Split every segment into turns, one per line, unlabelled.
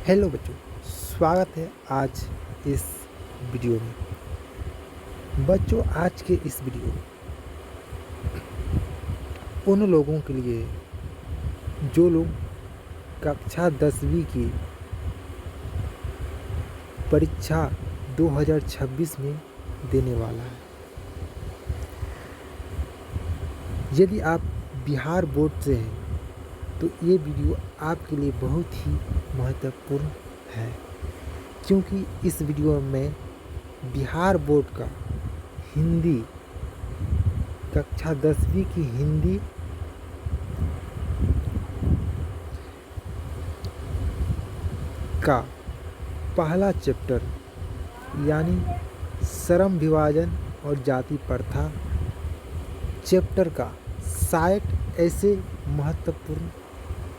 Hello बच्चों, स्वागत है आज इस वीडियो में। बच्चों, आज के इस वीडियो में उन लोगों के लिए जो लोग कक्षा 10वीं की परीक्षा 2026 में देने वाला है। यदि आप बिहार बोर्ड से हैं तो ये वीडियो आपके लिए बहुत ही महत्वपूर्ण है, क्योंकि इस वीडियो में बिहार बोर्ड का हिंदी कक्षा 10वीं की हिंदी का पहला चैप्टर यानी श्रम विभाजन और जाति प्रथा चैप्टर का 60 ऐसे महत्वपूर्ण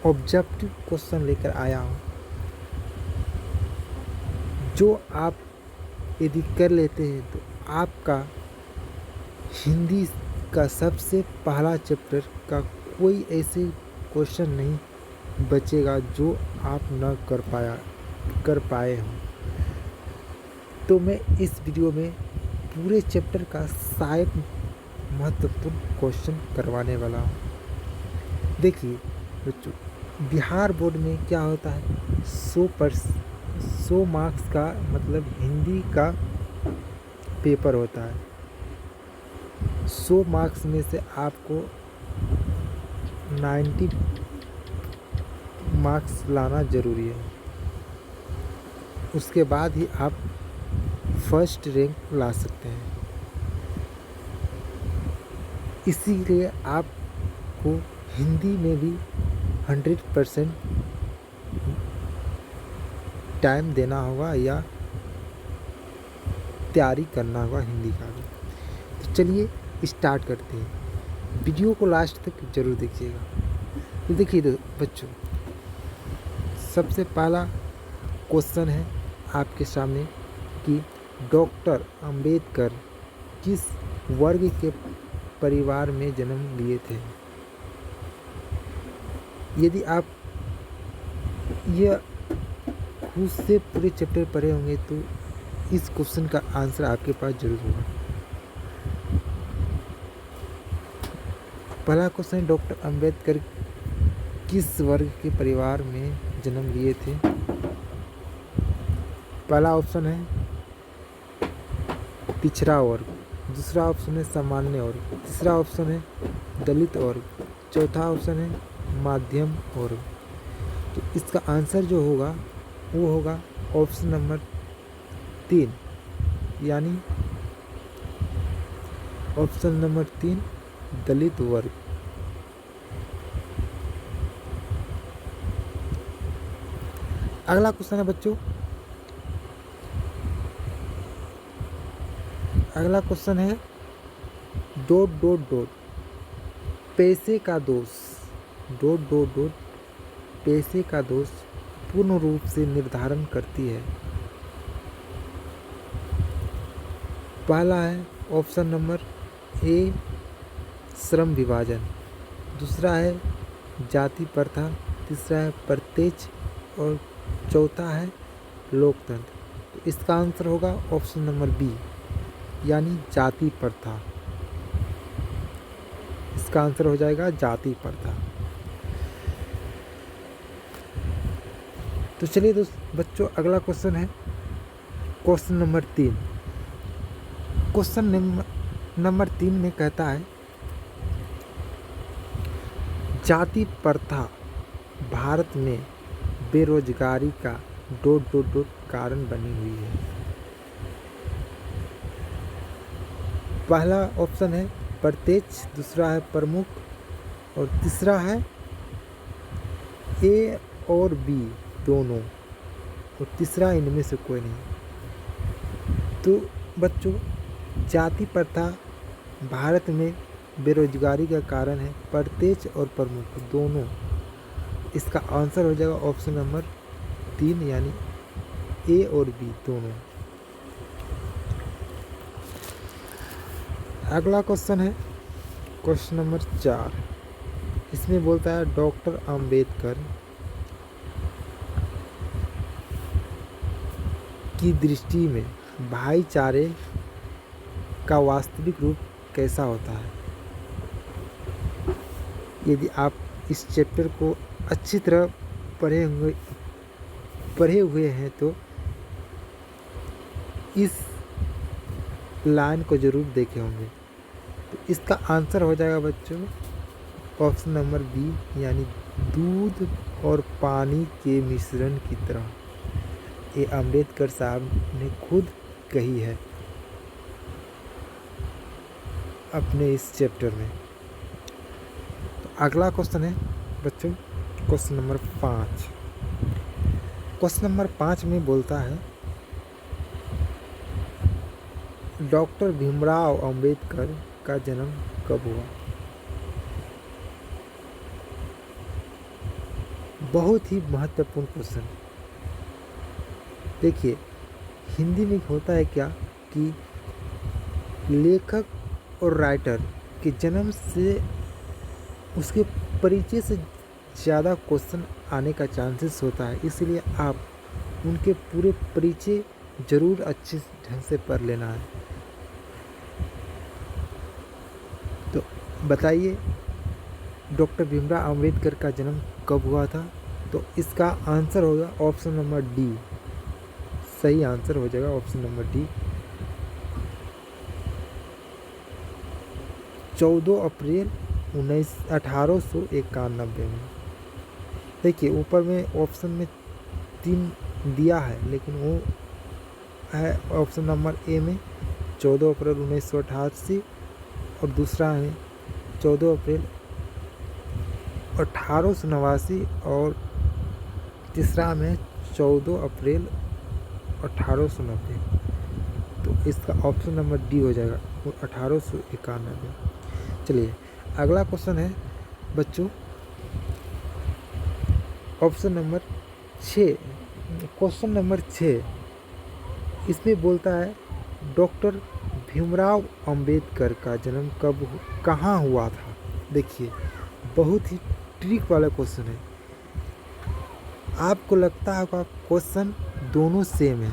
ऑब्जेक्टिव क्वेश्चन लेकर आया हूँ, जो आप यदि कर लेते हैं तो आपका हिंदी का सबसे पहला चैप्टर का कोई ऐसे क्वेश्चन नहीं बचेगा जो आप न कर पाए हों। तो मैं इस वीडियो में पूरे चैप्टर का 60 महत्वपूर्ण क्वेश्चन करवाने वाला हूँ। देखिए बच्चों, बिहार बोर्ड में क्या होता है, 100 मार्क्स का मतलब हिंदी का पेपर होता है। 100 मार्क्स में से आपको 90 मार्क्स लाना ज़रूरी है, उसके बाद ही आप फर्स्ट रैंक ला सकते हैं। इसीलिए आपको हिंदी में भी 100% टाइम देना होगा या तैयारी करना होगा हिंदी का भी। तो चलिए स्टार्ट करते हैं, वीडियो को लास्ट तक ज़रूर देखिएगा। तो देखिए बच्चों, सबसे पहला क्वेश्चन है आपके सामने कि डॉक्टर अंबेडकर किस वर्ग के परिवार में जन्म लिए थे। यदि आप यह खुद से पूरे चैप्टर पढ़े होंगे तो इस क्वेश्चन का आंसर आपके पास जरूर होगा। पहला क्वेश्चन, डॉक्टर अंबेडकर किस वर्ग के परिवार में जन्म लिए थे। पहला ऑप्शन है पिछड़ा वर्ग, दूसरा ऑप्शन है सामान्य वर्ग, तीसरा ऑप्शन है दलित वर्ग, चौथा ऑप्शन है मध्यम वर्ग। तो इसका आंसर जो होगा वो होगा ऑप्शन नंबर 3, यानी ऑप्शन नंबर 3 दलित वर्ग। अगला क्वेश्चन है बच्चों, अगला क्वेश्चन है डॉट डॉट डॉट पैसे का दोष, डॉट डॉट डॉट पैसे का दोष पूर्ण रूप से निर्धारण करती है। पहला है ऑप्शन नंबर ए श्रम विभाजन, दूसरा है जाति प्रथा, तीसरा है प्रत्यक्ष और चौथा है लोकतंत्र। तो इसका आंसर होगा ऑप्शन नंबर बी, यानी जाति प्रथा। इसका आंसर हो जाएगा जाति प्रथा। तो चलिए बच्चों, अगला क्वेश्चन है क्वेश्चन नंबर 3। क्वेश्चन नंबर 3 में कहता है जाति प्रथा भारत में बेरोजगारी का डॉट डॉट डॉट कारण बनी हुई है। पहला ऑप्शन है प्रत्यक्ष, दूसरा है प्रमुख और तीसरा है ए और बी दोनों, और तीसरा इनमें से कोई नहीं। तो बच्चों, जाति प्रथा भारत में बेरोजगारी का कारण है, प्रत्यक्ष और प्रमुख दोनों। इसका आंसर हो जाएगा ऑप्शन नंबर 3, यानी ए और बी दोनों। अगला क्वेश्चन है क्वेश्चन नंबर 4। इसमें बोलता है डॉक्टर अंबेडकर की दृष्टि में भाईचारे का वास्तविक रूप कैसा होता है? यदि आप इस चैप्टर को अच्छी तरह पढ़े हुए हैं तो इस लाइन को ज़रूर देखे होंगे। तो इसका आंसर हो जाएगा बच्चों ऑप्शन नंबर बी, यानी दूध और पानी के मिश्रण की तरह। ये अम्बेडकर साहब ने खुद कही है अपने इस चैप्टर में। तो अगला क्वेश्चन है बच्चों क्वेश्चन नंबर 5। क्वेश्चन नंबर 5 में बोलता है डॉक्टर भीमराव अंबेडकर का जन्म कब हुआ? बहुत ही महत्वपूर्ण क्वेश्चन। देखिए हिंदी में होता है क्या कि लेखक और राइटर के जन्म से उसके परिचय से ज़्यादा क्वेश्चन आने का चांसेस होता है, इसलिए आप उनके पूरे परिचय ज़रूर अच्छे ढंग से पढ़ लेना है। तो बताइए डॉक्टर भीमराव अंबेडकर का जन्म कब हुआ था? तो इसका आंसर होगा ऑप्शन नंबर डी। सही आंसर हो जाएगा ऑप्शन नंबर डी, 14 अप्रैल 1891 में। देखिए ऊपर में ऑप्शन में 3 दिया है, लेकिन वो है ऑप्शन नंबर ए में 14 अप्रैल 1988 और दूसरा है 14 अप्रैल 1889 और तीसरा में 14 अप्रैल 1890। तो इसका ऑप्शन नंबर डी हो जाएगा 1891। चलिए अगला क्वेश्चन है बच्चों ऑप्शन नंबर 6। क्वेश्चन नंबर 6 इसमें बोलता है डॉक्टर भीमराव अंबेडकर का जन्म कहाँ हुआ था? देखिए बहुत ही ट्रिक वाला क्वेश्चन है। आपको लगता है क्वेश्चन दोनों सेम है,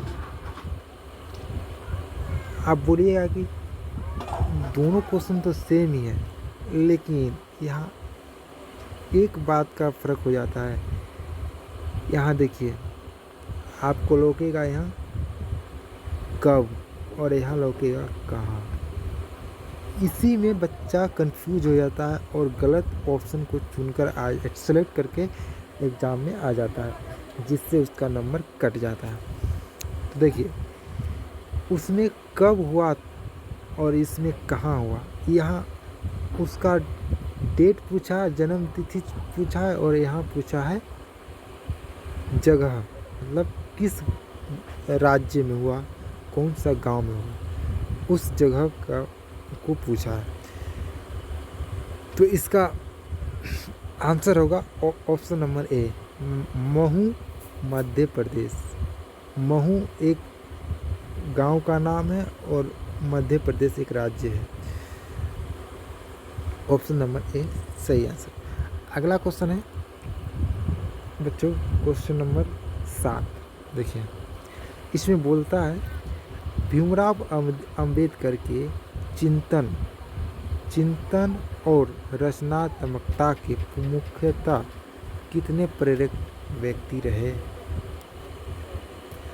आप बोलिएगा कि दोनों क्वेश्चन तो सेम ही है, लेकिन यहाँ एक बात का फ़र्क हो जाता है। यहाँ देखिए आपको लौकेगा यहाँ कब और यहाँ लौकेगा कहाँ। इसी में बच्चा कंफ्यूज हो जाता है और गलत ऑप्शन को चुनकर सेलेक्ट करके एग्ज़ाम में आ जाता है, जिससे उसका नंबर कट जाता है। तो देखिए उसमें कब हुआ और इसमें कहाँ हुआ। यहाँ उसका डेट पूछा है, जन्म तिथि पूछा है और यहाँ पूछा है जगह, मतलब किस राज्य में हुआ, कौन सा गांव में हुआ, उस जगह को पूछा है। तो इसका आंसर होगा option number A, Mhow Madhya Pradesh. Mhow एक गांव का नाम है और मध्य प्रदेश एक राज्य है। ऑप्शन नंबर ए सही आंसर। अगला क्वेश्चन है बच्चों क्वेश्चन नंबर 7। देखिए इसमें बोलता है भीमराव अंबेडकर के चिंतन और रचनात्मकता के मुख्यतः कितने प्रेरक व्यक्ति रहे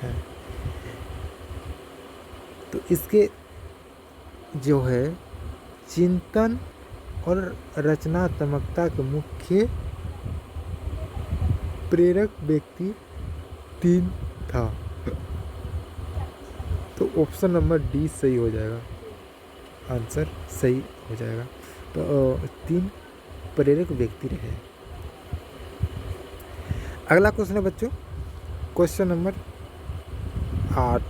हैं? तो इसके जो है चिंतन और रचनात्मकता के मुख्य प्रेरक व्यक्ति 3 था। तो ऑप्शन नंबर डी सही हो जाएगा, आंसर सही हो जाएगा। तो 3 प्रेरक व्यक्ति रहे। अगला क्वेश्चन है बच्चों क्वेश्चन नंबर 8।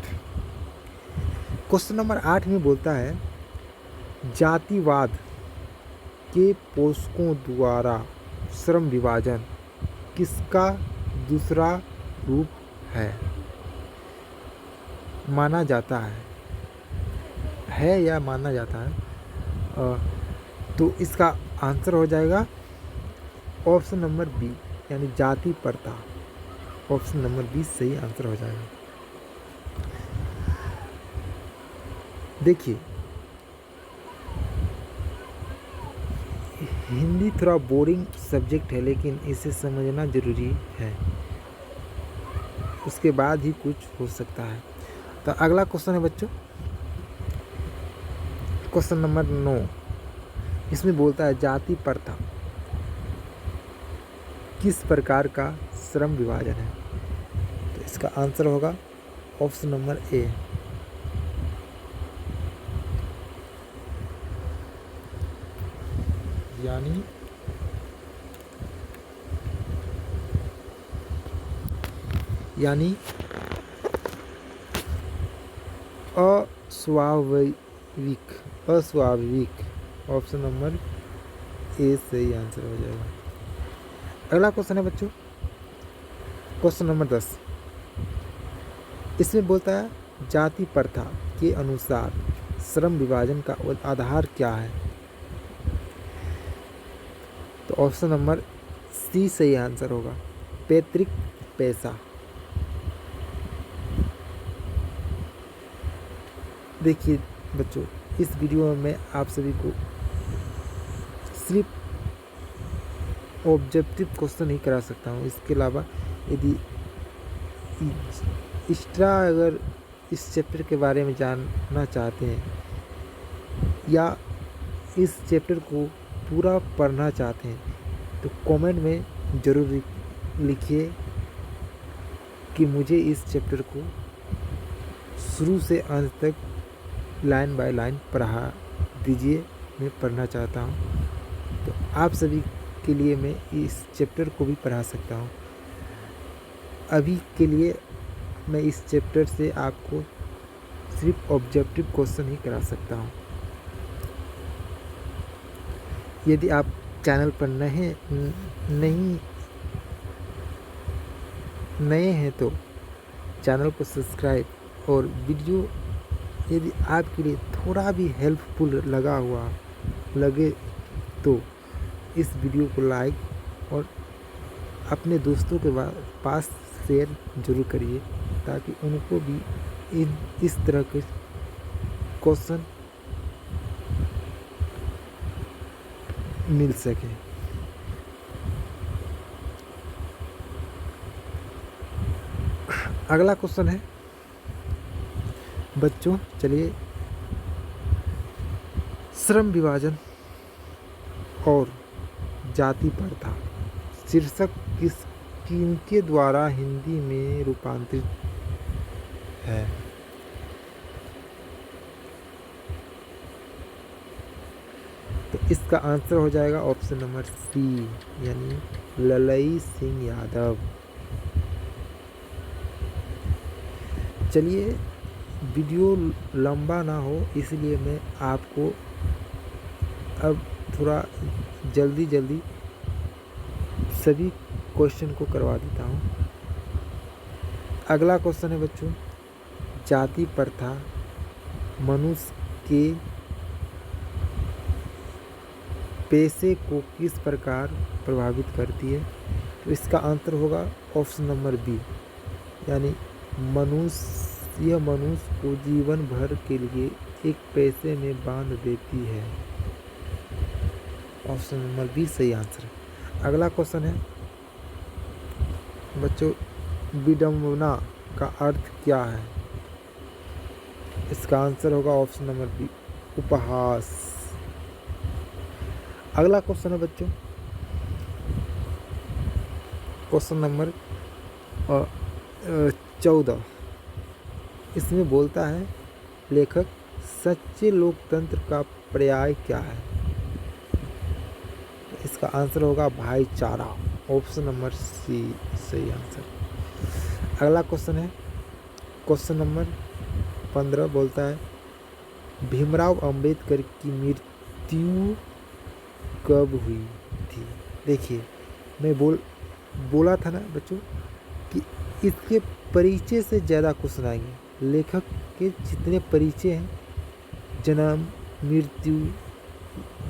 क्वेश्चन नंबर 8 में बोलता है जातिवाद के पोषकों द्वारा श्रम विभाजन किसका दूसरा रूप है माना जाता है या माना जाता है? तो इसका आंसर हो जाएगा ऑप्शन नंबर बी, यानी जाति प्रथा। ऑप्शन नंबर बी सही आंसर हो जाएगा। देखिए, हिंदी थोड़ा बोरिंग सब्जेक्ट है, लेकिन इसे समझना ज़रूरी है, उसके बाद ही कुछ हो सकता है। तो अगला क्वेश्चन है बच्चों, क्वेश्चन नंबर 9। इसमें बोलता है जाति प्रथा किस प्रकार का श्रम विभाजन है। तो इसका आंसर होगा ऑप्शन नंबर ए, यानी अस्वाभाविक ऑप्शन नंबर ए सही आंसर हो जाएगा। अगला क्वेश्चन है बच्चों, क्वेश्चन नंबर 10। इसमें बोलता है जाति प्रथा के अनुसार श्रम विभाजन का आधार क्या है। तो ऑप्शन नंबर सी सही आंसर होगा, पैतृक पैसा। देखिए बच्चों, इस वीडियो में मैं आप सभी को सिर्फ ऑब्जेक्टिव क्वेश्चन ही करा सकता हूँ। इसके अलावा यदि एक्स्ट्रा अगर इस चैप्टर के बारे में जानना चाहते हैं या इस चैप्टर को पूरा पढ़ना चाहते हैं तो कमेंट में ज़रूर लिखिए कि मुझे इस चैप्टर को शुरू से अंत तक लाइन बाय लाइन पढ़ा दीजिए, मैं पढ़ना चाहता हूँ। तो आप सभी के लिए मैं इस चैप्टर को भी पढ़ा सकता हूँ। अभी के लिए मैं इस चैप्टर से आपको सिर्फ ऑब्जेक्टिव क्वेश्चन ही करा सकता हूँ। यदि आप चैनल पर नए हैं तो चैनल को सब्सक्राइब, और वीडियो यदि आपके लिए थोड़ा भी हेल्पफुल लगे तो इस वीडियो को लाइक और अपने दोस्तों के पास शेयर जरूर करिए, ताकि उनको भी इस तरह के क्वेश्चन मिल सके। अगला क्वेश्चन है बच्चों, चलिए, श्रम विभाजन और जाति प्रथा शीर्षक किनके द्वारा हिंदी में रूपांतरित है। तो इसका आंसर हो जाएगा ऑप्शन नंबर सी, यानी ललई सिंह यादव। चलिए, वीडियो लंबा ना हो इसलिए मैं आपको अब थोड़ा जल्दी सभी क्वेश्चन को करवा देता हूँ। अगला क्वेश्चन है बच्चों, जाति प्रथा मनुष्य के पैसे को किस प्रकार प्रभावित करती है। तो इसका आंसर होगा ऑप्शन नंबर बी, यानी मनुष्य को जीवन भर के लिए एक पैसे में बांध देती है। ऑप्शन नंबर बी सही आंसर है। अगला क्वेश्चन है बच्चों, विडंबना का अर्थ क्या है। इसका आंसर होगा ऑप्शन नंबर बी, उपहास। अगला क्वेश्चन है बच्चों, क्वेश्चन नंबर 14। इसमें बोलता है लेखक सच्चे लोकतंत्र का पर्याय क्या है। इसका आंसर होगा भाईचारा। ऑप्शन नंबर सी सही आंसर। अगला क्वेश्चन है क्वेश्चन नंबर 15, बोलता है भीमराव अंबेडकर की मृत्यु कब हुई थी। देखिए, मैं बोला था ना बच्चों कि इसके परिचय से ज़्यादा क्वेश्चन आएंगे। लेखक के जितने परिचय हैं, जन्म, मृत्यु,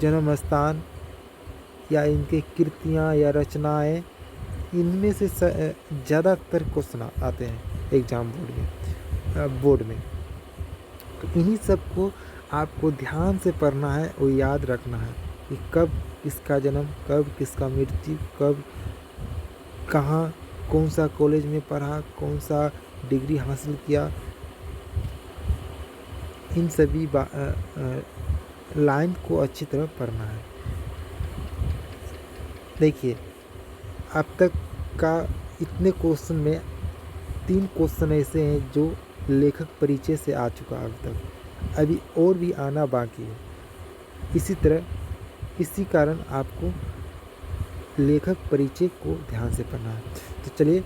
जन्म स्थान या इनके कृतियाँ या रचनाएं, इनमें से ज़्यादातर क्वेश्चन आते हैं एग्जाम बोर्ड में। तो इन्हीं सब को आपको ध्यान से पढ़ना है और याद रखना है कि कब किसका जन्म, कब किसका मृत्यु, कब कहाँ कौन सा कॉलेज में पढ़ा, कौन सा डिग्री हासिल किया, इन सभी लाइन को अच्छी तरह पढ़ना है। देखिए अब तक का इतने क्वेश्चन में 3 क्वेश्चन ऐसे हैं जो लेखक परिचय से आ चुका अब तक, अभी और भी आना बाकी है। इसी कारण आपको लेखक परिचय को ध्यान से पढ़ना है। तो चलिए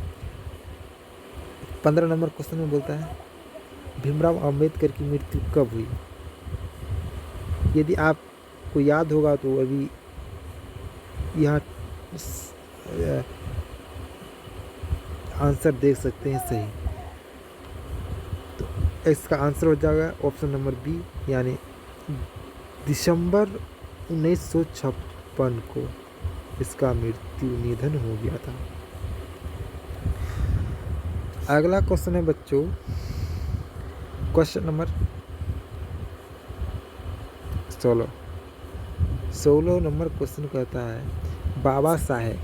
15 नंबर क्वेश्चन में बोलता है भीमराव अंबेडकर की मृत्यु कब हुई। यदि आपको याद होगा तो अभी यहाँ आंसर देख सकते हैं सही। तो इसका आंसर हो जाएगा ऑप्शन नंबर बी, यानी दिसंबर 1956 को इसका निधन हो गया था। अगला क्वेश्चन है बच्चों, क्वेश्चन नंबर 16 नंबर क्वेश्चन कहता है बाबा साहेब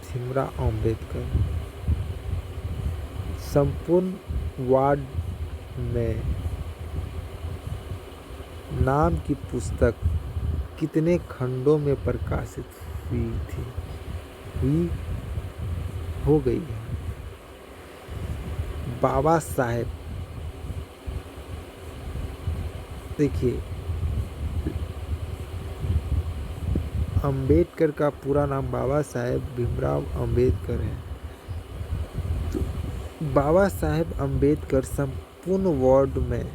भीमराव अंबेडकर संपूर्ण वार्ड में नाम की पुस्तक कितने खंडों में प्रकाशित हो गई है। बाबा साहेब, देखिए अंबेडकर का पूरा नाम बाबा साहेब भीमराव अंबेडकर है। तो बाबा साहेब अंबेडकर संपूर्ण वार्ड में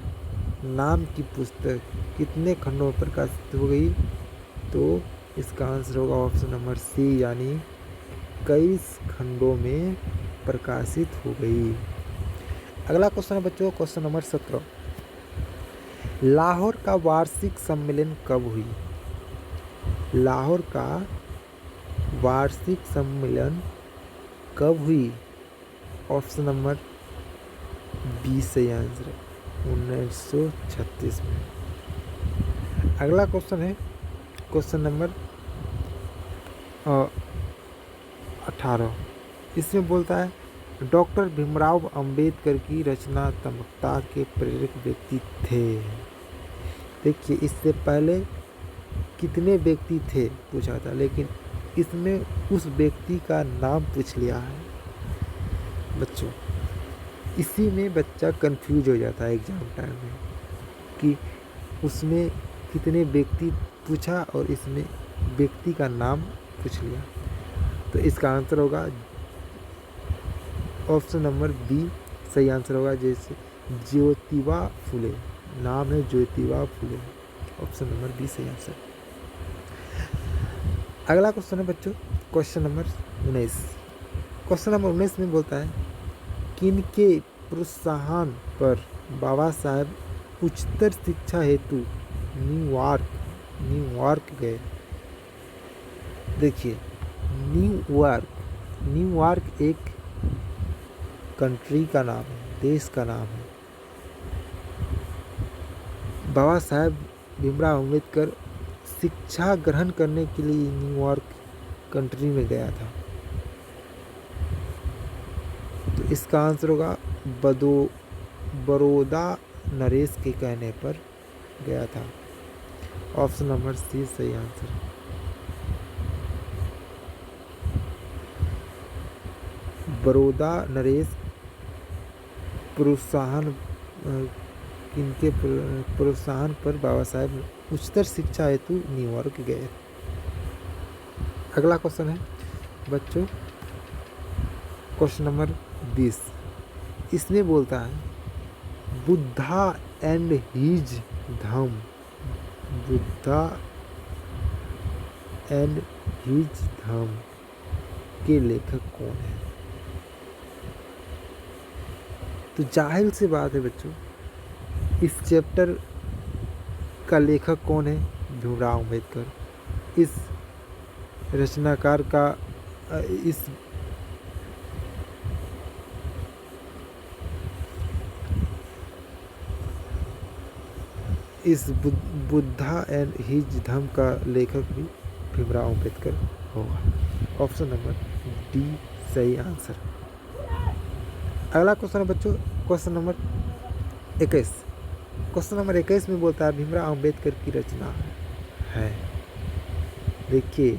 नाम की पुस्तक कितने खंडों में प्रकाशित हो गई, तो इसका आंसर होगा ऑप्शन नंबर सी, यानी 21 खंडों में प्रकाशित हो गई। अगला क्वेश्चन है बच्चों, क्वेश्चन नंबर 17, लाहौर का वार्षिक सम्मेलन कब हुई। लाहौर का वार्षिक सम्मेलन कब हुई, ऑप्शन नंबर बी सही आंसर 1936 में। अगला क्वेश्चन है क्वेश्चन नंबर 18, इसमें बोलता है डॉक्टर भीमराव अंबेडकर की रचनात्मकता के प्रेरक व्यक्ति थे। देखिए इससे पहले कितने व्यक्ति थे पूछा था, लेकिन इसमें उस व्यक्ति का नाम पूछ लिया है बच्चों। इसी में बच्चा कंफ्यूज हो जाता है एग्जाम टाइम में कि उसमें कितने व्यक्ति पूछा और इसमें व्यक्ति का नाम पूछ लिया। तो इसका आंसर होगा ऑप्शन नंबर बी सही आंसर होगा, जैसे ज्योतिबा फुले, नाम है Jyotiba Phule, option number B सही आंसर। अगला क्वेश्चन है बच्चों क्वेश्चन नंबर 19। क्वेश्चन नंबर 19 में बोलता है किनके प्रोत्साहन पर बाबा साहेब उच्चतर शिक्षा हेतु न्यूयॉर्क गए। देखिए न्यूयॉर्क एक कंट्री का नाम है, देश का नाम है। बाबा साहेब भीमराव अंबेडकर शिक्षा ग्रहण करने के लिए न्यूयॉर्क कंट्री में गया था। तो इसका आंसर होगा बड़ौदा नरेश के कहने पर गया था, ऑप्शन नंबर सी सही आंसर। बड़ौदा नरेश इनके प्रोत्साहन पर बाबा साहेब उच्चतर शिक्षा हेतु न्यूयॉर्क गए। अगला क्वेश्चन है बच्चों क्वेश्चन नंबर 20। इसमें बोलता है Buddha and his Dhamma, Buddha and his Dhamma के लेखक कौन है। तो जाहिर सी बात है बच्चों, इस चैप्टर का लेखक कौन है, भीमराव अंबेडकर। इस रचनाकार का इस इस बुद्धा एंड हिज धम्म का लेखक भी भीमराव अंबेडकर होगा। ऑप्शन नंबर डी सही आंसर। अगला क्वेश्चन है बच्चों, क्वेश्चन नंबर 21। क्वेश्चन नंबर 21 में बोलता है भीमराव अंबेडकर की रचना है। देखिए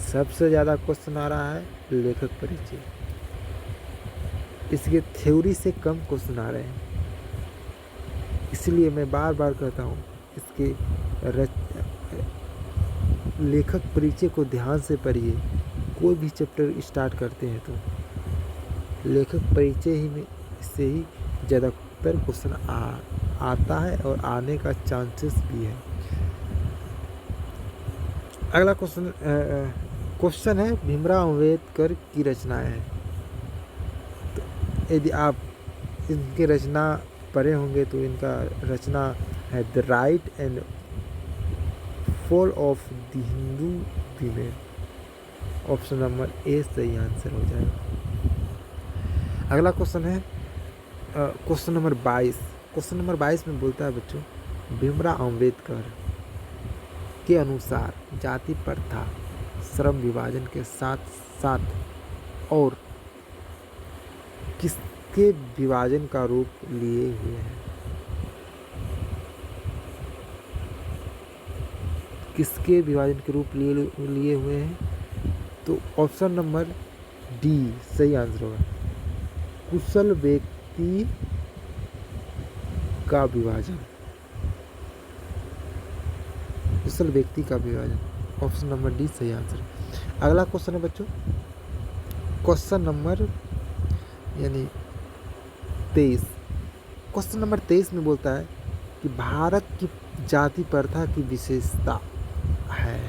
सबसे ज़्यादा क्वेश्चन आ रहा है लेखक परिचय, इसके थ्योरी से कम क्वेश्चन आ रहे हैं, इसलिए मैं बार बार कहता हूँ इसके लेखक परिचय को ध्यान से पढ़िए। कोई भी चैप्टर स्टार्ट करते हैं तो लेखक परिचय ही में से ही ज़्यादातर क्वेश्चन आता है और आने का चांसेस भी है। अगला क्वेश्चन है भीमराव अंबेडकर की रचनाएं हैं। तो यदि आप इनके रचना पढ़े होंगे तो इनका रचना है the right and fall of the Hindu women. Option number A सही आंसर हो जाएगा। अगला क्वेश्चन है क्वेश्चन नंबर 22। क्वेश्चन नंबर 22 में बोलता है बच्चों भीमराव अंबेडकर के अनुसार जाति प्रथा श्रम विभाजन के साथ साथ और किसके विभाजन का रूप लिए हुए हैं? किसके विभाजन के रूप लिए हुए हैं? तो ऑप्शन नंबर डी सही आंसर होगा। कुशल व्यक्ति का विभाजन। कुशल व्यक्ति का विभाजन, ऑप्शन नंबर डी सही आंसर। अगला क्वेश्चन है बच्चों क्वेश्चन नंबर यानी 23। क्वेश्चन नंबर 23 में बोलता है कि भारत की जाति प्रथा की विशेषता है।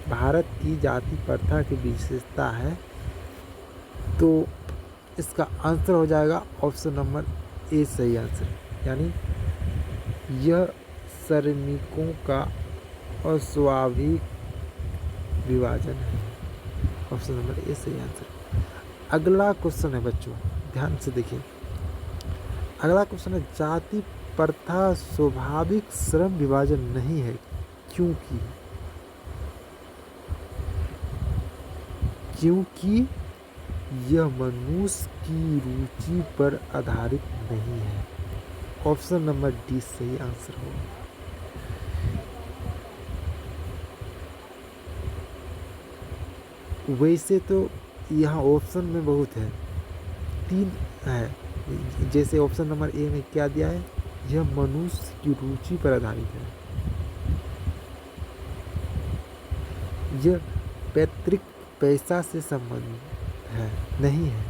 भारत की जाति प्रथा की विशेषता है, तो इसका आंसर हो जाएगा ऑप्शन नंबर ए सही आंसर। यानी यह श्रमिकों का अस्वाभाविक विभाजन है। ऑप्शन नंबर ए सही आंसर। अगला क्वेश्चन है बच्चों ध्यान से देखिए। अगला क्वेश्चन है जाति प्रथा स्वाभाविक श्रम विभाजन नहीं है क्योंकि यह मनुष्य की रुचि पर आधारित नहीं है। ऑप्शन नंबर डी सही आंसर होगा। वैसे तो यहाँ ऑप्शन में बहुत है, 3 है। जैसे ऑप्शन नंबर ए में क्या दिया है, यह मनुष्य की रुचि पर आधारित है। यह पैतृक पैसा से संबंधित है नहीं है।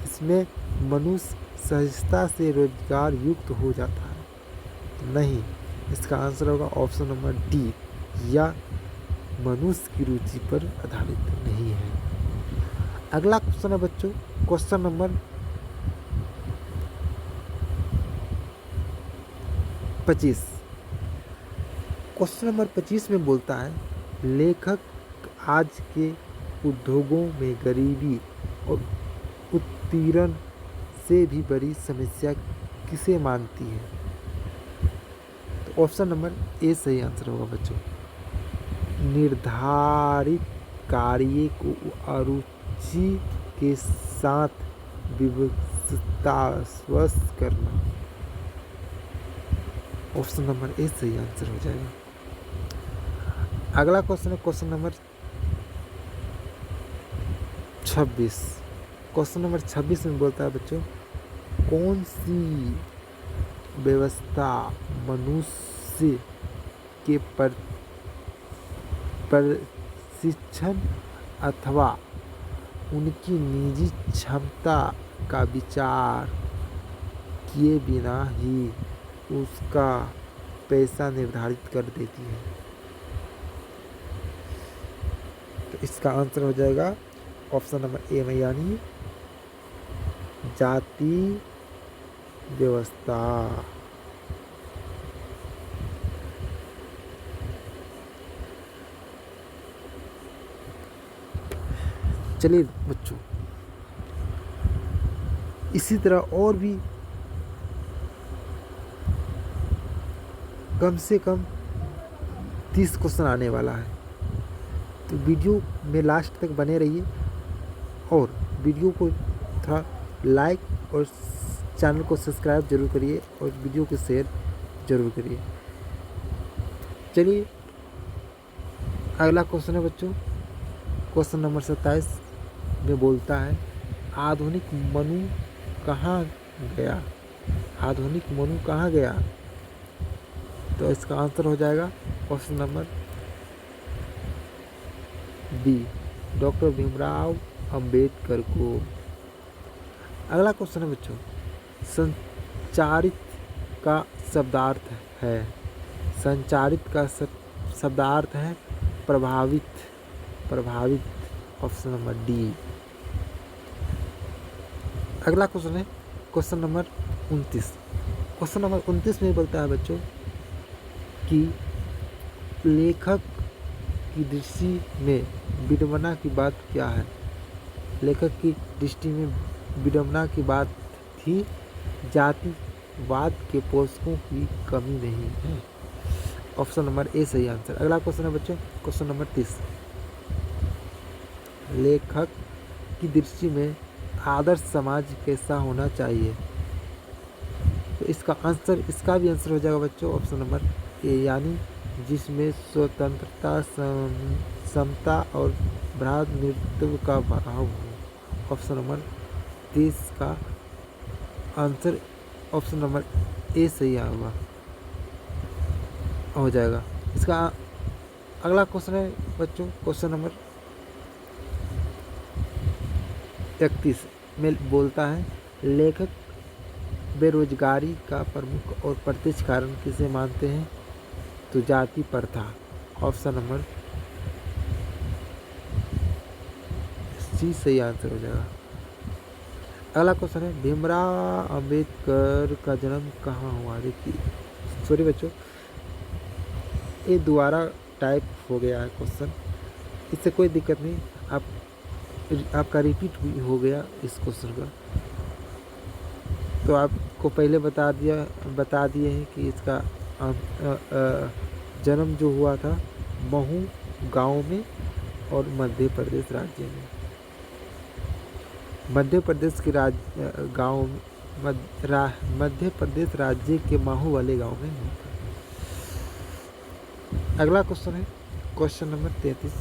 इसमें मनुष्य सहजता से रोजगार युक्त हो जाता है, तो नहीं। इसका आंसर होगा ऑप्शन नंबर डी, या मनुष्य की रुचि पर आधारित नहीं है। अगला क्वेश्चन है बच्चों क्वेश्चन नंबर 25। क्वेश्चन नंबर 25 में बोलता है लेखक आज के उद्योगों में गरीबी और उत्पीड़न से भी बड़ी समस्या किसे मानती है? तो ऑप्शन नंबर ए सही आंसर होगा बच्चों। निर्धारित कार्य को अरुचि के साथ विवशतावश करना। ऑप्शन नंबर ए सही आंसर हो जाएगा। अगला क्वेश्चन है क्वेश्चन नंबर 26। क्वेश्चन नंबर 26 में बोलता है बच्चों कौन सी व्यवस्था मनुष्य के प्रशिक्षण अथवा उनकी निजी क्षमता का विचार किए बिना ही उसका पैसा निर्धारित कर देती है? तो इसका आंसर हो जाएगा ऑप्शन नंबर ए में, यानी जाति व्यवस्था। चलिए बच्चों इसी तरह और भी कम से कम 30 क्वेश्चन आने वाला है। तो वीडियो में लास्ट तक बने रहिए और वीडियो को थोड़ा लाइक और चैनल को सब्सक्राइब जरूर करिए और वीडियो को शेयर जरूर करिए। चलिए अगला क्वेश्चन है बच्चों, क्वेश्चन नंबर 27 में बोलता है आधुनिक मनु कहाँ गया। आधुनिक मनु कहाँ गया? तो इसका आंसर हो जाएगा question number B, doctor Bhimrao Ambedkar को। अगला क्वेश्चन है बच्चों, संचारित का शब्दार्थ है। संचारित का शब्दार्थ है प्रभावित। प्रभावित, ऑप्शन नंबर डी। अगला क्वेश्चन है क्वेश्चन नंबर 29। क्वेश्चन नंबर 29 में बोलता है बच्चों कि लेखक की दृष्टि में विडंबना की बात क्या है। लेखक की दृष्टि में विडंबना की बात थी जातिवाद के पोषकों की कमी नहीं है। ऑप्शन नंबर ए सही आंसर। अगला क्वेश्चन है बच्चों क्वेश्चन नंबर 30। लेखक की दृष्टि में आदर्श समाज कैसा होना चाहिए। तो इसका भी आंसर हो जाएगा बच्चों ऑप्शन नंबर ए, यानी जिसमें स्वतंत्रता, समता और भ्रातृत्व का भाव हो। ऑप्शन नंबर 30 का आंसर ऑप्शन नंबर ए सही होगा, हो जाएगा। इसका अगला क्वेश्चन है बच्चों क्वेश्चन नंबर 31 में बोलता है लेखक बेरोजगारी का प्रमुख और प्रत्यक्ष कारण किसे मानते हैं। तो जाति प्रथा। ऑप्शन नंबर सी सही आंसर हो जाएगा। अगला क्वेश्चन है भीमराव अंबेडकर का जन्म कहाँ हुआ। देखिए सॉरी बच्चों, ये दोबारा टाइप हो गया है क्वेश्चन, इससे कोई दिक्कत नहीं, आपका रिपीट हो गया इस क्वेश्चन का। तो आपको पहले बता दिए हैं कि इसका जन्म जो हुआ था महू गांव में और मध्य प्रदेश राज्य में। मध्य प्रदेश के गांव मध्य प्रदेश राज्य के महू वाले गांव में हुआ था। अगला क्वेश्चन है क्वेश्चन नंबर 33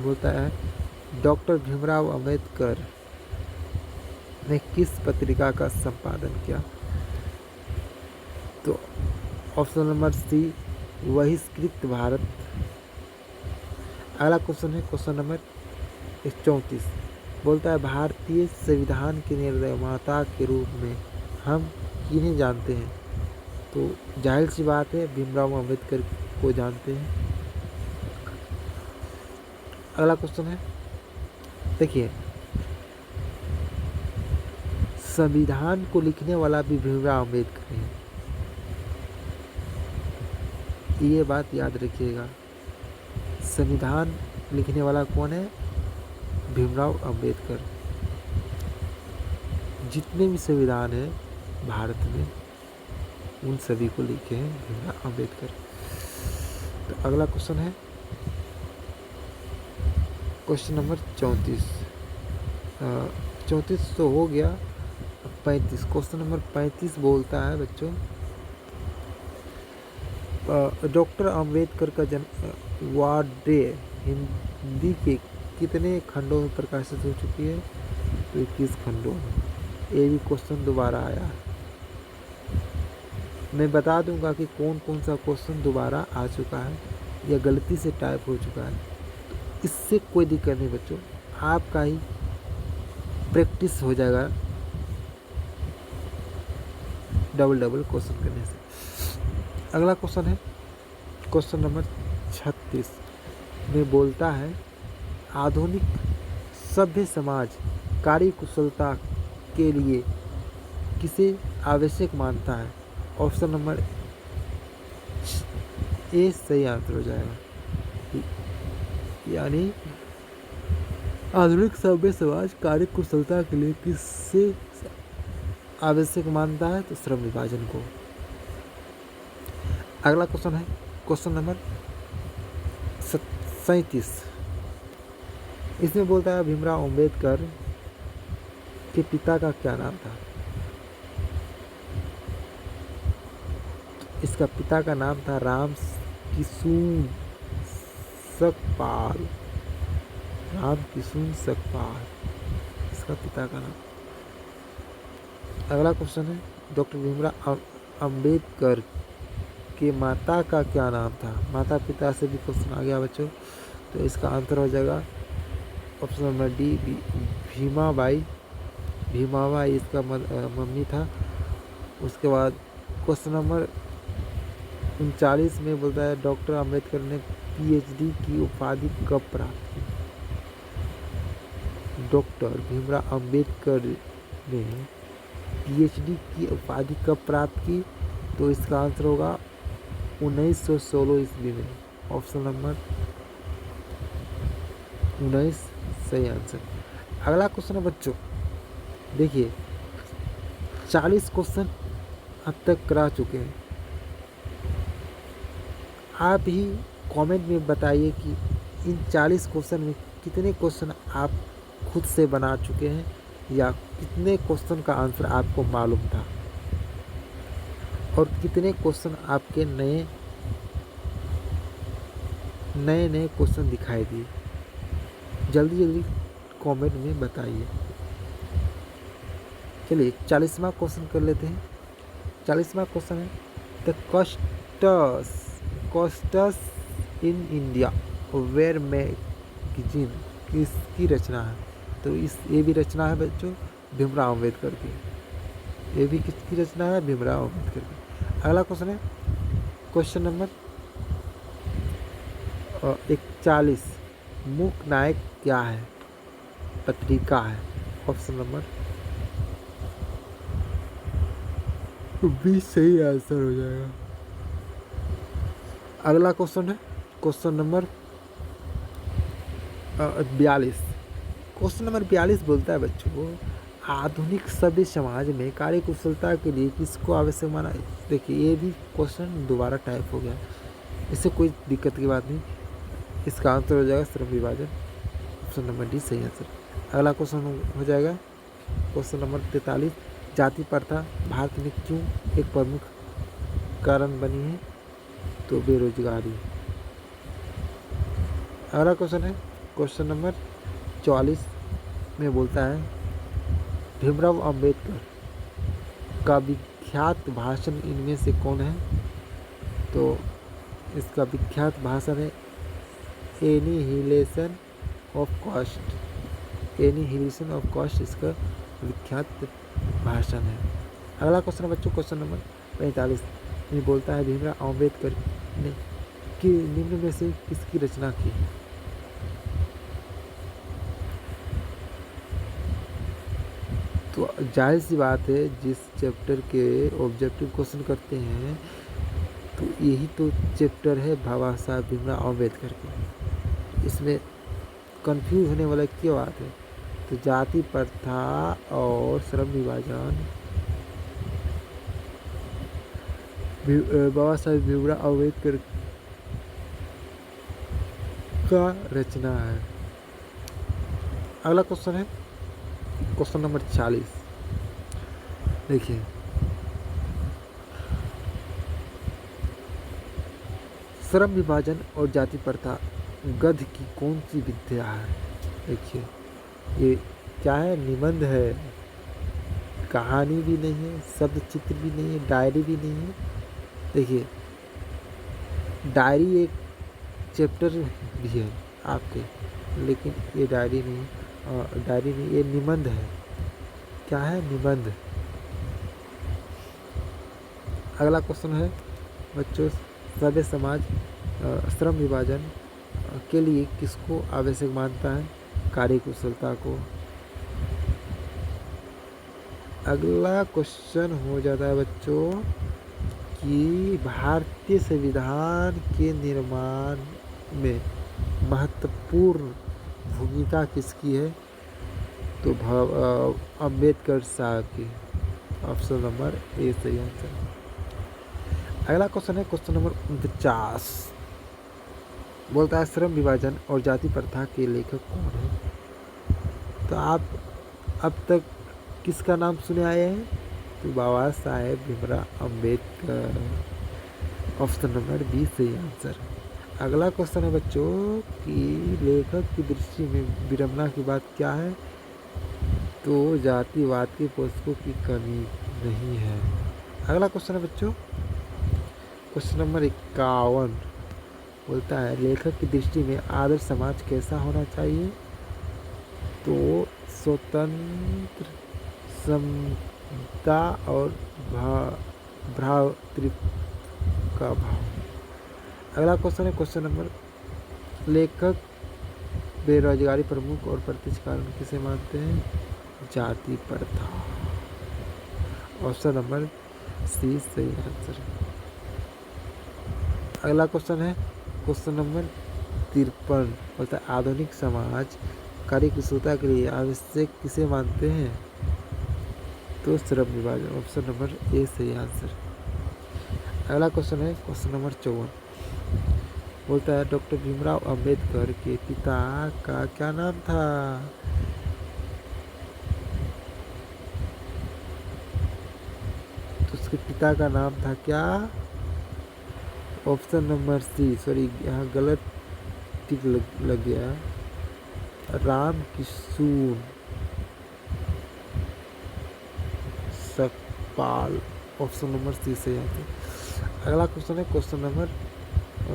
बोलता है डॉक्टर भीमराव अंबेडकर ने किस पत्रिका का संपादन किया। तो ऑप्शन नंबर सी बहिष्कृत भारत। अगला क्वेश्चन है क्वेश्चन नंबर 34 बोलता है भारतीय संविधान के निर्माता के रूप में हम किन्हें जानते हैं। तो जाहिर सी बात है भीमराव अंबेडकर को जानते हैं। अगला क्वेश्चन है देखिए संविधान को लिखने वाला भी भीमराव अंबेडकर है, ये बात याद रखिएगा। संविधान लिखने वाला कौन है? भीमराव अंबेडकर। जितने भी संविधान है भारत में उन सभी को लिखे हैं भीमराव अंबेडकर। तो अगला क्वेश्चन है क्वेश्चन नंबर 34 तो हो गया। 35 क्वेश्चन नंबर 35 बोलता है बच्चों डॉक्टर अंबेडकर का जन्म वार्ड डे हिंदी के कितने खंडों में प्रकाशित हो चुकी है। तो 21 खंडों में। ये भी क्वेश्चन दोबारा आया। मैं बता दूंगा कि कौन कौन सा क्वेश्चन दोबारा आ चुका है या गलती से टाइप हो चुका है। इससे कोई दिक्कत नहीं बच्चों, आपका ही प्रैक्टिस हो जाएगा डबल क्वेश्चन करने से। अगला क्वेश्चन है क्वेश्चन नंबर 36 में बोलता है आधुनिक सभ्य समाज कार्यकुशलता के लिए किसे आवश्यक मानता है। ऑप्शन नंबर ए सही आंसर हो जाएगा, यानी आधुनिक सभ्य समाज कार्यकुशलता के लिए किससे आवश्यक मानता है। तो श्रम विभाजन को। अगला क्वेश्चन है क्वेश्चन नंबर 37। इसमें बोलता है भीमराव अंबेडकर के पिता का क्या नाम था। इसका पिता का नाम था राम किशुन सकपाल। राम किशुन सकपाल इसका पिता का नाम। अगला क्वेश्चन है डॉक्टर भीमराव अंबेडकर के माता का क्या नाम था। माता पिता से भी क्वेश्चन आ गया बच्चों, तो इसका आंसर हो जाएगा option number D Bhimabai. Bhimabai इसका मम्मी था। उसके बाद क्वेश्चन नंबर 39 में बोलता है डॉक्टर अंबेडकर ने पीएचडी की उपाधि कब प्राप्त की। डॉक्टर भीमराव अंबेडकर ने पीएचडी की उपाधि कब प्राप्त की, तो इसका आंसर होगा 1916 ईस्वी में। ऑप्शन नंबर 19 सही आंसर। अगला क्वेश्चन है बच्चों, देखिए 40 क्वेश्चन अब तक करा चुके हैं। आप ही कमेंट में बताइए कि इन 40 क्वेश्चन में कितने क्वेश्चन आप खुद से बना चुके हैं या कितने क्वेश्चन का आंसर आपको मालूम था और कितने क्वेश्चन आपके नए क्वेश्चन दिखाई दिए। जल्दी जल्दी कमेंट में बताइए। चलिए 40वां क्वेश्चन कर लेते हैं। 40वां क्वेश्चन है the castes in India where magazine किसकी रचना है। तो ये भी रचना है बच्चों भीमराव अंबेडकर की। ये भी किसकी रचना है, भीमराव अंबेडकर की। अगला क्वेश्चन है क्वेश्चन नंबर 41 मूक नायक क्या है, पत्रिका है। ऑप्शन नंबर 20 सही आंसर हो जाएगा। अगला क्वेश्चन है क्वेश्चन नंबर 42। क्वेश्चन नंबर 42 बोलता है बच्चों आधुनिक सभ्य समाज में कार्य कुशलता के लिए किसको आवश्यक माना। देखिए ये भी क्वेश्चन दोबारा टाइप हो गया, इससे कोई दिक्कत की बात नहीं। इसका आंसर हो जाएगा श्रम विभाजन। ऑप्शन नंबर डी सही आंसर। अगला क्वेश्चन हो जाएगा क्वेश्चन नंबर 43 जाति प्रथा भारत में क्यों एक प्रमुख कारण बनी है, तो बेरोजगारी। अगला क्वेश्चन है क्वेश्चन नंबर 44 में बोलता है भीमराव अंबेडकर का विख्यात भाषण इनमें से कौन है। तो इसका विख्यात भाषण है annihilation of caste. Annihilation of caste इसका विख्यात भाषण है। अगला क्वेश्चन है बच्चों क्वेश्चन नंबर 45 में बोलता है भीमराव अंबेडकर ने कि निम्न में से किसकी रचना की। तो जाहिर सी बात है जिस चैप्टर के ऑब्जेक्टिव क्वेश्चन करते हैं तो यही तो चैप्टर है बाबा साहब भीमराव अंबेडकर के। इसमें कंफ्यूज होने वाला क्या बात है, तो जाति प्रथा और श्रम विभाजन बाबा साहब भीमराव अंबेडकर का रचना है। अगला क्वेश्चन है क्वेश्चन नंबर 40। देखिए श्रम विभाजन और जाति प्रथा गद्य की कौन सी विद्या है। देखिए ये क्या है, निबंध है, कहानी भी नहीं है, शब्द चित्र भी नहीं है, डायरी भी नहीं है। देखिए डायरी एक चैप्टर भी है आपके, लेकिन ये डायरी नहीं, डायरी नहीं, ये निबंध है। क्या है, निबंध। अगला क्वेश्चन है बच्चों सभ्य समाज श्रम विभाजन के लिए किसको आवश्यक मानता है, कार्य कुशलता को। अगला क्वेश्चन हो जाता है बच्चों कि भारतीय संविधान के निर्माण में महत्वपूर्ण भूमिका किसकी है, तो अम्बेडकर साहब की। ऑप्शन नंबर ए सही आंसर। अगला क्वेश्चन है क्वेश्चन नंबर 49। बोलता है श्रम विभाजन और जाति प्रथा के लेखक कौन है? तो आप अब तक किसका नाम सुने आए हैं? तो Baba Saheb Bhimrao Ambedkar. Option number B सही आंसर। अगला क्वेश्चन है बच्चों कि लेखक की दृष्टि में विडंबना की बात क्या है? तो जातिवाद के पोषकों की कमी नहीं है। अगला क्वेश्चन है बच्चों क्वेश्चन नंबर 51। बोलता है लेखक की दृष्टि में आदर्श समाज कैसा होना चाहिए? तो स्वतंत्र, समता और भ्रातृत्व का भाव। अगला क्वेश्चन है क्वेश्चन नंबर लेखक बेरोजगारी प्रमुख और प्रत्यक्ष कारण किसे मानते हैं? जाति प्रथा। ऑप्शन नंबर सी सही आंसर। अगला क्वेश्चन है क्वेश्चन नंबर 53। बोलता है आधुनिक समाज कार्य कुशलता के लिए आवश्यक किसे मानते हैं? तो श्रम विभाजन। ऑप्शन नंबर ए सही आंसर। अगला क्वेश्चन है क्वेश्चन नंबर 54। बोलता है डॉक्टर भीमराव अंबेडकर के पिता का क्या नाम था? तो उसके पिता का नाम था क्या? ऑप्शन नंबर सी, सॉरी यहाँ गलत टिक लग गया, Ram Kishore Sakpal. Option number C से आंसर। अगला क्वेश्चन है क्वेश्चन नंबर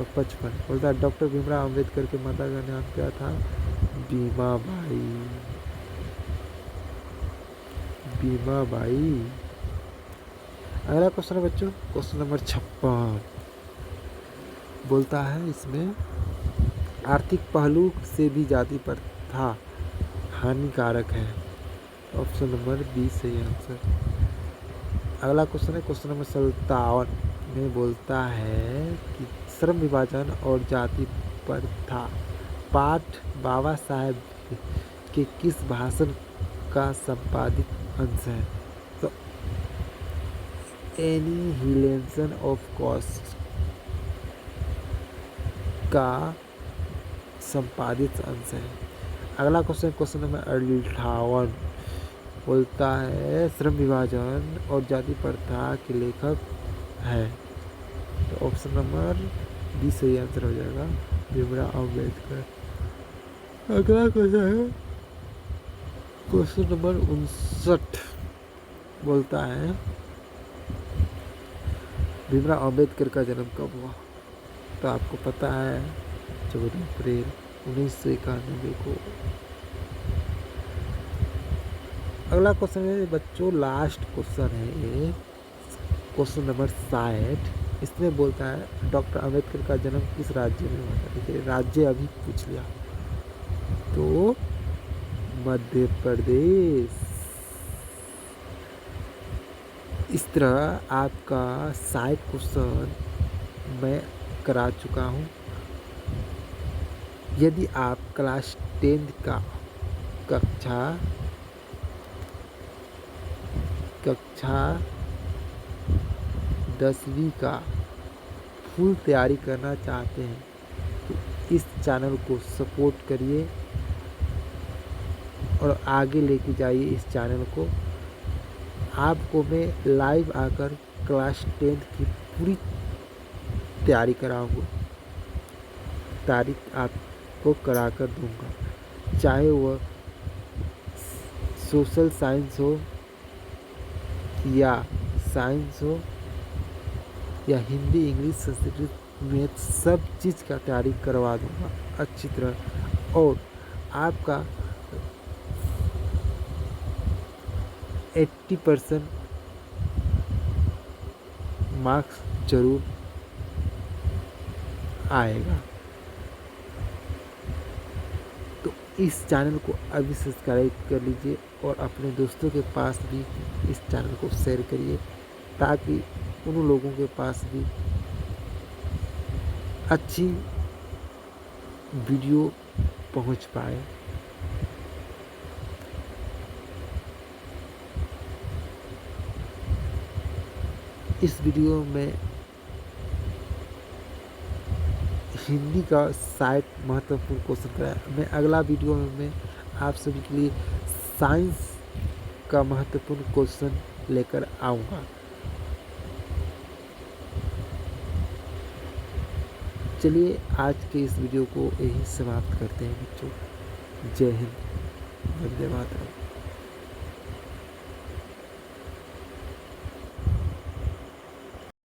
55। बोलता है डॉक्टर भीमराव अंबेडकर के माता का नाम क्या था? भीमाबाई। भीमाबाई। अगला क्वेश्चन है बच्चों क्वेश्चन नंबर 56। बोलता है इसमें आर्थिक पहलू से भी जाति प्रथा हानिकारक है। ऑप्शन नंबर बी सही आंसर। अगला क्वेश्चन है क्वेश्चन नंबर 57 में बोलता है कि श्रम विभाजन और जाति प्रथा पाठ बाबा साहेब के किस भाषण का संपादित अंश है? तो एनिहिलेशन ऑफ कॉस्ट का संपादित अंश है। अगला क्वेश्चन क्वेश्चन नंबर 58। बोलता है श्रम विभाजन और जाति प्रथा के लेखक है। तो ऑप्शन नंबर बी सही आंसर हो जाएगा, भीमराव अम्बेडकर। अगला क्वेश्चन है क्वेश्चन नंबर 59। बोलता है भीमराव अम्बेडकर का जन्म कब हुआ? तो आपको पता है 14 अप्रैल 1991 को। अगला क्वेश्चन है बच्चों लास्ट क्वेश्चन है ये क्वेश्चन नंबर 60। इसमें बोलता है डॉक्टर अम्बेडकर का जन्म किस राज्य में हुआ था? देखिए राज्य अभी पूछ लिया, तो मध्य प्रदेश। इस तरह आपका 60 क्वेश्चन मैं करा चुका हूँ। यदि आप क्लास 10 का कक्षा 10वीं का फुल तैयारी करना चाहते हैं तो इस चैनल को सपोर्ट करिए और आगे लेके जाइए इस चैनल को। आपको मैं लाइव आकर क्लास 10 की पूरी तैयारी कराऊंगा, तारीख आपको करा कर दूंगा, चाहे वह सोशल साइंस हो या साइंस हो या हिंदी, इंग्लिश, संस्कृत, मैथ, सब चीज़ का तैयारी करवा दूंगा अच्छी तरह। और आपका 80% मार्क्स जरूर आएगा। तो इस चैनल को अभी सब्सक्राइब कर लीजिए और अपने दोस्तों के पास भी इस चैनल को शेयर करिए ताकि उन लोगों के पास भी अच्छी वीडियो पहुंच पाए। इस वीडियो में हिंदी का 60 महत्वपूर्ण क्वेश्चन कराया। मैं अगला वीडियो में मैं आप सभी के लिए साइंस का महत्वपूर्ण क्वेश्चन लेकर आऊँगा। चलिए आज के इस वीडियो को यहीं समाप्त करते हैं बच्चों। जय हिंद, वंदे मातरम।